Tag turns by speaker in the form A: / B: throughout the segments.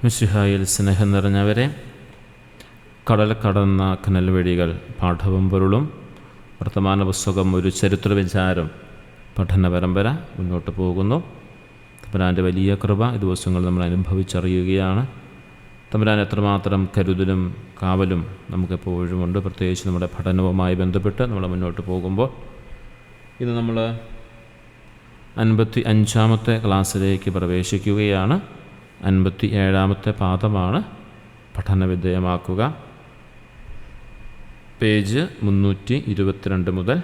A: മിശിഹായിൽ സ്നേഹം നിറഞ്ഞവരെ, കടൽ കടന്ന കനൽവഴികൾ പാഠവും പൊരുളും വർത്തമാന പുസ്തകം ഒരു ചരിത്ര വിചാരം പഠന പരമ്പര മുന്നോട്ട് പോകുന്നു. തമ്പുരാൻ്റെ വലിയ കൃപ ഈ ദിവസങ്ങൾ നമ്മൾ അനുഭവിച്ചറിയുകയാണ്. തമ്പുരാൻ എത്രമാത്രം കരുതലും കാവലും നമുക്കെപ്പോഴുമുണ്ട്, പ്രത്യേകിച്ച് നമ്മുടെ പഠനവുമായി ബന്ധപ്പെട്ട് നമ്മൾ മുന്നോട്ട് പോകുമ്പോൾ. ഇന്ന് നമ്മൾ 55-ാമത്തെ ക്ലാസ്സിലേക്ക് പ്രവേശിക്കുകയാണ്. 57-ാമത്തെ പാഠമാണ് പഠനവിധേയമാക്കുക. പേജ് 322 മുതൽ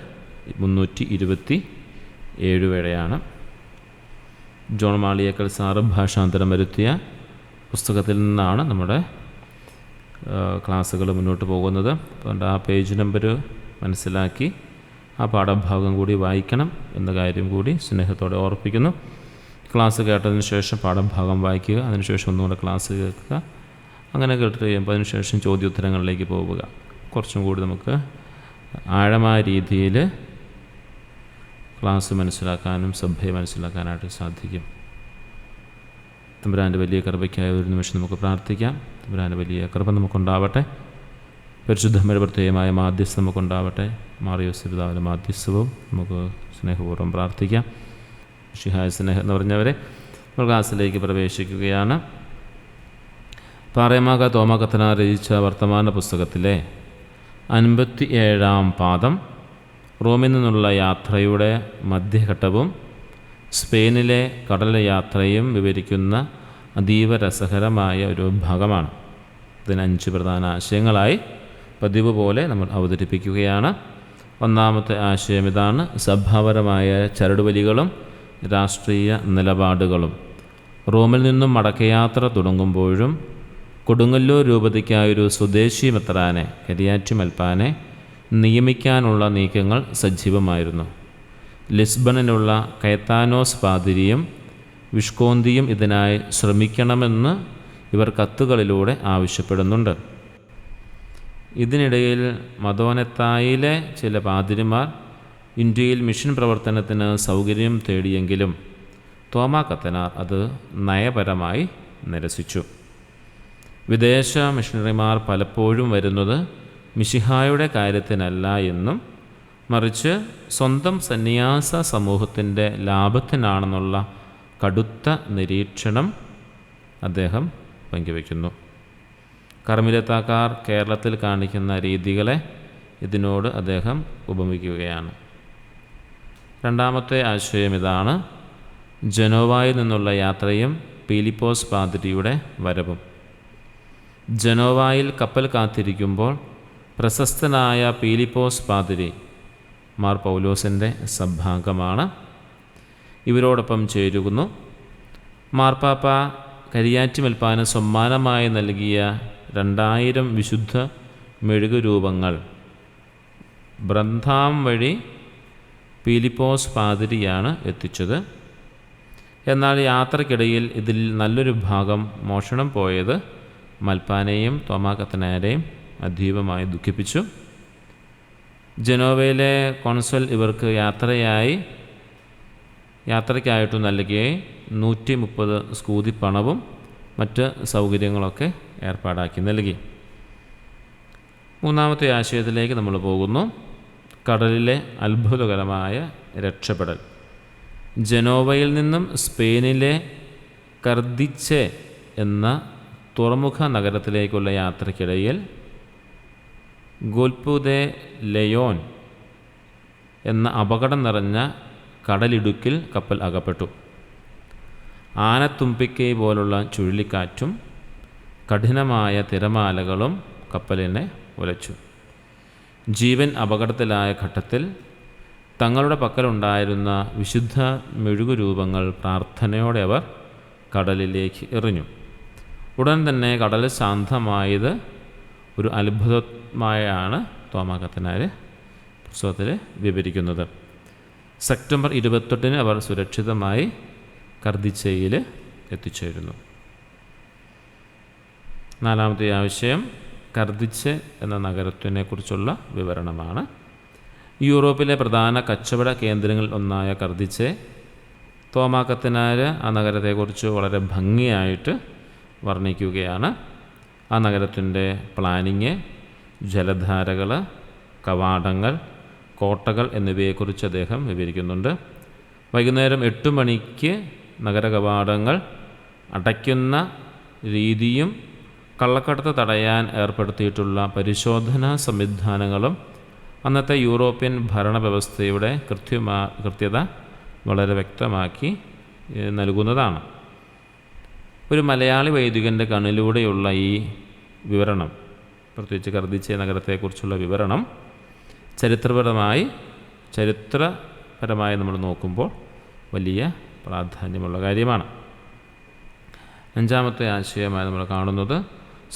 A: 327 വരെയാണ്. ജോൺ മാളിയേക്കൽ സാറ് ഭാഷാന്തരം വരുത്തിയ പുസ്തകത്തിൽ നിന്നാണ് നമ്മുടെ ക്ലാസ്സുകൾ മുന്നോട്ട് പോകുന്നത്. അതുകൊണ്ട് ആ പേജ് നമ്പർ മനസ്സിലാക്കി ആ പാഠഭാഗം കൂടി വായിക്കണം എന്ന കാര്യം കൂടി സ്നേഹത്തോടെ ഓർപ്പിക്കുന്നു. ക്ലാസ് കേട്ടതിന് ശേഷം പാഠഭാഗം വായിക്കുക, അതിനുശേഷം ഒന്നുകൂടെ ക്ലാസ് കേൾക്കുക. അങ്ങനെ കേട്ടിട്ട് കഴിയുമ്പോൾ അതിനുശേഷം ചോദ്യോത്തരങ്ങളിലേക്ക് പോവുക. കുറച്ചും കൂടി നമുക്ക് ആഴമായ രീതിയിൽ ക്ലാസ് മനസ്സിലാക്കാനും സഭയെ മനസ്സിലാക്കാനായിട്ട് സാധിക്കും. തമ്പുരാൻ്റെ വലിയ കൃപയ്ക്കായ ഒരു നിമിഷം നമുക്ക് പ്രാർത്ഥിക്കാം. തമ്പുരാൻ്റെ വലിയ കൃപ നമുക്കുണ്ടാവട്ടെ. പരിശുദ്ധമ്മയുടെ പ്രത്യേകമായ മാധ്യസ്ഥം നമുക്കുണ്ടാവട്ടെ. മാറിയോസ് പിതാവിൻ്റെ മാധ്യസ്ഥവും നമുക്ക് സ്നേഹപൂർവ്വം പ്രാർത്ഥിക്കാം. മിശിഹായ സ്നേഹം എന്ന് പറഞ്ഞവരെ, നമ്മൾ ക്ലാസ്സിലേക്ക് പ്രവേശിക്കുകയാണ്. പാറേമാക തോമാ കത്തനാർ രചിച്ച വർത്തമാന പുസ്തകത്തിലെ 57-ാം പാഠം റോമിൽ നിന്നുള്ള യാത്രയുടെ മധ്യഘട്ടവും സ്പെയിനിലെ കടൽ യാത്രയും വിവരിക്കുന്ന അതീവ രസകരമായ ഒരു ഭാഗമാണ്. ഇതിന് 5 പ്രധാന ആശയങ്ങളായി പതിവ് പോലെ നമ്മൾ അവതരിപ്പിക്കുകയാണ്. ഒന്നാമത്തെ ആശയം ഇതാണ്: സഭാപരമായ ചരടുവലികളും രാഷ്ട്രീയ നിലപാടുകളും. റോമിൽ നിന്നും മടക്കയാത്ര തുടങ്ങുമ്പോഴും കൊടുങ്ങല്ലൂർ രൂപതയ്ക്കായൊരു സ്വദേശി മെത്രാനെ, കരിയാറ്റി മൽപ്പാനെ നിയമിക്കാനുള്ള നീക്കങ്ങൾ സജീവമായിരുന്നു. ലിസ്ബണിലുള്ള കയത്താനോസ് പാതിരിയും വിഷ്കോന്തിയും ഇതിനായി ശ്രമിക്കണമെന്ന് ഇവർ കത്തുകളിലൂടെ ആവശ്യപ്പെടുന്നുണ്ട്. ഇതിനിടയിൽ മദോനത്തായിലെ ചില പാതിരിമാർ ഇന്ത്യയിൽ മിഷൻ പ്രവർത്തനത്തിന് സൗകര്യം തേടിയെങ്കിലും തോമാ കത്തനാർ അത് നയപരമായി നിരസിച്ചു. വിദേശ മിഷണറിമാർ പലപ്പോഴും വരുന്നത് മിശിഹായുടെ കാര്യത്തിനല്ല എന്നും മറിച്ച് സ്വന്തം സന്യാസ സമൂഹത്തിൻ്റെ ലാഭത്തിനാണെന്നുള്ള കടുത്ത നിരീക്ഷണം അദ്ദേഹം പങ്കുവയ്ക്കുന്നു. കർമ്മിലത്താക്കാർ കേരളത്തിൽ കാണിക്കുന്ന രീതികളെ ഇതിനോട് അദ്ദേഹം ഉപമിക്കുകയാണ്. രണ്ടാമത്തെ ആശയം ഇതാണ്: ജനോവയിൽ നിന്നുള്ള യാത്രയും പീലിപ്പോസ് പാതിരിയുടെ വരവും. ജനോവയിൽ കപ്പൽ കാത്തിരിക്കുമ്പോൾ പ്രശസ്തനായ പീലിപ്പോസ് പാതിരി മാർ പൗലോസിൻ്റെ സഭാംഗമാണ്. ഇവരോടൊപ്പം ചേരുന്നു. മാർപ്പാപ്പ കരിയാറ്റി മൽപ്പാന് സമ്മാനമായി നൽകിയ 2000 വിശുദ്ധ മെഴുകുരൂപങ്ങൾ ബ്രന്ഥാം വഴി പീലിപ്പോസ് പാതിരിയാണ് എത്തിച്ചത്. എന്നാൽ യാത്രക്കിടയിൽ ഇതിൽ നല്ലൊരു ഭാഗം മോഷണം പോയത് മൽപ്പാനെയും തോമാ കത്തനാരെയും അതീവമായി ദുഃഖിപ്പിച്ചു. ജനോവയിലെ കോൺസൽ ഇവർക്ക് യാത്രയ്ക്കായിട്ട് നൽകിയ 130 സ്കൂതി പണവും മറ്റ് സൗകര്യങ്ങളൊക്കെ ഏർപ്പാടാക്കി നൽകി. മൂന്നാമത്തെ ആശയത്തിലേക്ക് നമ്മൾ പോകുന്നു: കടലിലെ അത്ഭുതകരമായ രക്ഷപ്പെടൽ. ജനോവയിൽ നിന്നും സ്പെയിനിലെ കർദിച്ചെ എന്ന തുറമുഖ നഗരത്തിലേക്കുള്ള യാത്രയ്ക്കിടയിൽ ഗോൽപു ദെ ലയോൺ എന്ന അപകടം നിറഞ്ഞ കടലിടുക്കിൽ കപ്പൽ അകപ്പെട്ടു. ആനത്തുമ്പിക്കൈ പോലുള്ള ചുഴലിക്കാറ്റും കഠിനമായ തിരമാലകളും കപ്പലിനെ ഉലച്ചു. ജീവൻ അപകടത്തിലായ ഘട്ടത്തിൽ തങ്ങളുടെ പക്കലുണ്ടായിരുന്ന വിശുദ്ധ മെഴുകുരൂപങ്ങൾ പ്രാർത്ഥനയോടെ അവർ കടലിലേക്ക് എറിഞ്ഞു. ഉടൻ തന്നെ കടൽ ശാന്തമായത് ഒരു അത്ഭുതമായാണ് തോമാ കത്തനാർ പുസ്തകത്തിൽ വിവരിക്കുന്നത്. സെപ്റ്റംബർ 28 അവർ സുരക്ഷിതമായി കർദിച്ചയിൽ എത്തിച്ചേരുന്നു. നാലാമത്തെ ആശയം കർദിച്ചെ എന്ന നഗരത്തിനെക്കുറിച്ചുള്ള വിവരണമാണ്. യൂറോപ്പിലെ പ്രധാന കച്ചവട കേന്ദ്രങ്ങളിൽ ഒന്നായ കർദിച്ചെ തോമാ കത്തനാർ ആ നഗരത്തെക്കുറിച്ച് വളരെ ഭംഗിയായിട്ട് വർണ്ണിക്കുകയാണ്. ആ നഗരത്തിൻ്റെ പ്ലാനിങ്, ജലധാരകൾ, കവാടങ്ങൾ, കോട്ടകൾ എന്നിവയെക്കുറിച്ച് അദ്ദേഹം വിവരിക്കുന്നുണ്ട്. വൈകുന്നേരം 8 മണിക്ക് നഗര കവാടങ്ങൾ അടയ്ക്കുന്ന രീതിയും കള്ളക്കടത്ത് തടയാൻ ഏർപ്പെടുത്തിയിട്ടുള്ള പരിശോധനാ സംവിധാനങ്ങളും അന്നത്തെ യൂറോപ്യൻ ഭരണവ്യവസ്ഥയുടെ കൃത്യത വളരെ വ്യക്തമാക്കി നൽകുന്നതാണ്. ഒരു മലയാളി വൈദികൻ്റെ കണ്ണിലൂടെയുള്ള ഈ വിവരണം, പ്രത്യേകിച്ച് കർദിച്ചെ നഗരത്തെക്കുറിച്ചുള്ള വിവരണം ചരിത്രപരമായി നമ്മൾ നോക്കുമ്പോൾ വലിയ പ്രാധാന്യമുള്ള കാര്യമാണ്. 5-ാമത്തെ ആശയമായി നമ്മൾ കാണുന്നത്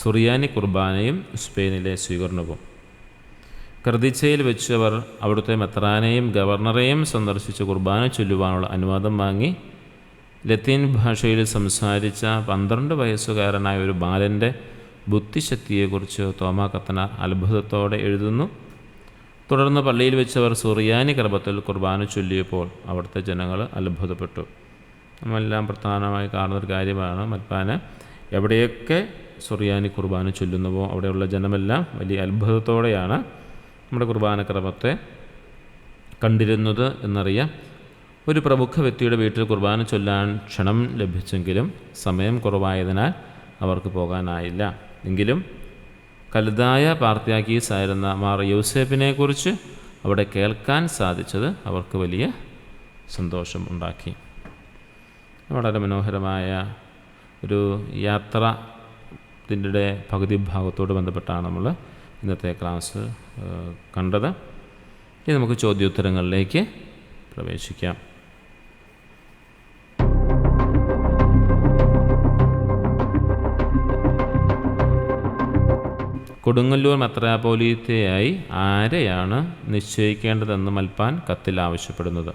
A: സുറിയാനി കുർബാനയും സ്പെയിനിലെ സ്വീകരണവും. കർദിച്ചയിൽ വെച്ച് അവർ അവിടുത്തെ മെത്രാനെയും ഗവർണറെയും സന്ദർശിച്ച് കുർബാന ചൊല്ലുവാനുള്ള അനുവാദം വാങ്ങി. ലത്തീൻ ഭാഷയിൽ സംസാരിച്ച 12 വയസ്സുകാരനായ ഒരു ബാലൻ്റെ ബുദ്ധിശക്തിയെക്കുറിച്ച് തോമാ കത്തനാർ അത്ഭുതത്തോടെ എഴുതുന്നു. തുടർന്ന് പള്ളിയിൽ വെച്ച് അവർ സുറിയാനി ക്രമത്തിൽ കുർബാന ചൊല്ലിയപ്പോൾ അവിടുത്തെ ജനങ്ങൾ അത്ഭുതപ്പെട്ടു. നമ്മളെല്ലാം പ്രധാനമായി കാണുന്നൊരു കാര്യമാണ്, മൽപ്പാന് എവിടെയൊക്കെ സുറിയാനി കുർബാന ചൊല്ലുന്നുവോ അവിടെയുള്ള ജനമെല്ലാം വലിയ അത്ഭുതത്തോടെയാണ് നമ്മുടെ കുർബാനക്രമത്തെ കണ്ടിരുന്നത് എന്നറിയാം. ഒരു പ്രമുഖ വ്യക്തിയുടെ വീട്ടിൽ കുർബാന ചൊല്ലാൻ ക്ഷണം ലഭിച്ചെങ്കിലും സമയം കുറവായതിനാൽ അവർക്ക് പോകാനായില്ല. എങ്കിലും കൽദായ പാർത്രിയാർക്കീസായിരുന്ന മാർ യൗസേപ്പിനെക്കുറിച്ച് അവിടെ കേൾക്കാൻ സാധിച്ചത് അവർക്ക് വലിയ സന്തോഷം ഉണ്ടാക്കി. വളരെ മനോഹരമായ ഒരു യാത്ര ഇതിൻ്റെ പകുതി ഭാഗത്തോട് ബന്ധപ്പെട്ടാണ് നമ്മൾ ഇന്നത്തെ ക്ലാസ് കണ്ടത്. ഇനി നമുക്ക് ചോദ്യോത്തരങ്ങളിലേക്ക് പ്രവേശിക്കാം. കൊടുങ്ങല്ലൂർ മെത്രാപ്പോലീത്തയായി ആരെയാണ് നിശ്ചയിക്കേണ്ടതെന്ന് മൽപ്പാൻ കത്തിൽ ആവശ്യപ്പെടുന്നത്?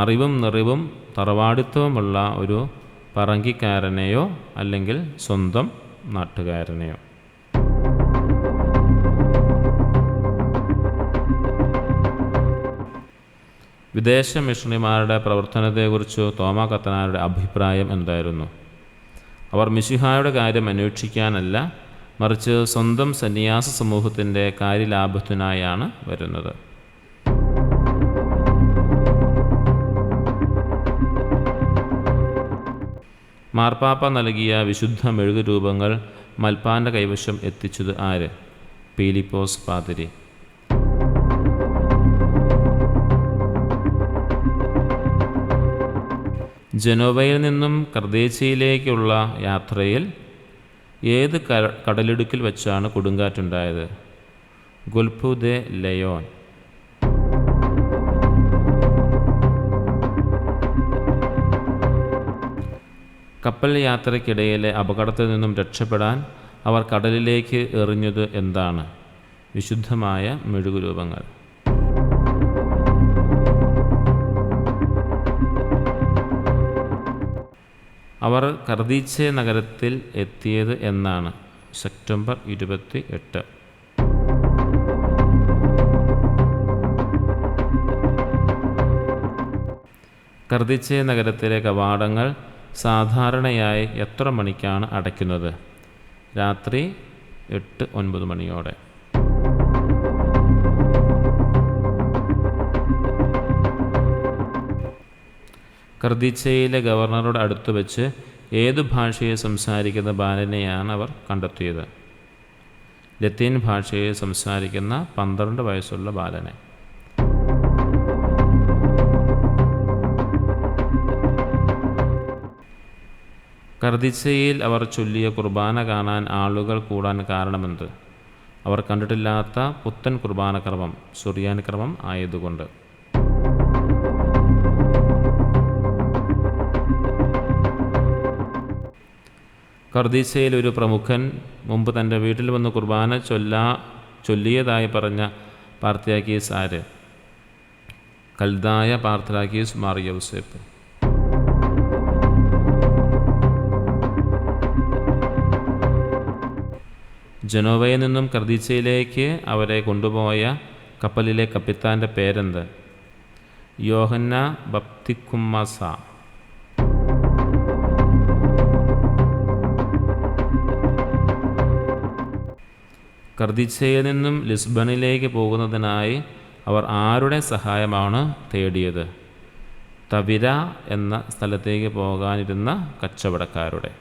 A: അറിവും നിറിവും തറവാടിത്തവുമുള്ള ഒരു പറങ്കിക്കാരനെയോ അല്ലെങ്കിൽ സ്വന്തം നാട്ടുകാരനെയോ? വിദേശ മിഷണറിമാരുടെ പ്രവർത്തനത്തെക്കുറിച്ച് തോമാ കത്തനാരുടെ അഭിപ്രായം എന്തായിരുന്നു? അവർ മിശിഹായുടെ കാര്യം അന്വേഷിക്കാനല്ല, മറിച്ച് സ്വന്തം സന്യാസ സമൂഹത്തിൻ്റെ കാര്യലാഭത്തിനായാണ് വരുന്നത്. മാർപ്പാപ്പ നൽകിയ വിശുദ്ധ മെഴുകുരൂപങ്ങൾ മൽപ്പാൻ്റെ കൈവശം എത്തിച്ചത് ആര്? പീലിപ്പോസ് പാതിരി. ജനോവയിൽ നിന്നും കർദേച്ചയിലേക്കുള്ള യാത്രയിൽ ഏത് കടലിടുക്കിൽ വെച്ചാണ് കൊടുങ്കാറ്റുണ്ടായത്? ഗുൽഫു ദെ ലയോൺ. കപ്പൽ യാത്രയ്ക്കിടയിലെ അപകടത്തിൽ നിന്നും രക്ഷപ്പെടാൻ അവർ കടലിലേക്ക് എറിഞ്ഞത് എന്താണ്? വിശുദ്ധമായ മെഴുകുരൂപങ്ങൾ. അവർ കർദീച്ചെ നഗരത്തിൽ എത്തിയത് എന്നാണ്? സെപ്റ്റംബർ 28. കർദീച്ചെ നഗരത്തിലെ കവാടങ്ങൾ സാധാരണയായി എത്ര മണിക്കാണ് അടയ്ക്കുന്നത്? രാത്രി 8-9 മണിയോടെ. കർദീച്ചയിലെ ഗവർണറുടെ അടുത്ത് വെച്ച് ഏതു ഭാഷയെ സംസാരിക്കുന്ന ബാലനെയാണ് അവർ കണ്ടെത്തിയത്? ലത്തീൻ ഭാഷയെ സംസാരിക്കുന്ന 12 വയസ്സുള്ള ബാലനെ. കർദീച്ചയിൽ അവർ ചൊല്ലിയ കുർബാന കാണാൻ ആളുകൾ കൂടാൻ കാരണമെന്ത്? അവർ കണ്ടിട്ടില്ലാത്ത പുത്തൻ കുർബാനക്രമം, സുറിയാനി ക്രമം ആയതുകൊണ്ട്. കർദീച്ചയിൽ ഒരു പ്രമുഖൻ മുമ്പ് തൻ്റെ വീട്ടിൽ വന്ന് കുർബാന ചൊല്ലിയതായി പറഞ്ഞ പാർത്രിയാർക്കീസ് ആര്? കൽദായ പാർത്രിയാർക്കീസ് മാർ യൗസേപ്പ്. ജനോവയിൽ നിന്നും കർദീച്ചയിലേക്ക് അവരെ കൊണ്ടുപോയ കപ്പലിലെ കപ്പിത്താൻ്റെ പേരെന്ത്? യോഹന്ന ബപ്തിക്കുമ്മസ. കർദിച്ചയിൽ നിന്നും ലിസ്ബണിലേക്ക് പോകുന്നതിനായി അവർ ആരുടെ സഹായമാണ് തേടിയത്? തവിര എന്ന സ്ഥലത്തേക്ക് പോകാനിരുന്ന കച്ചവടക്കാരുടെ.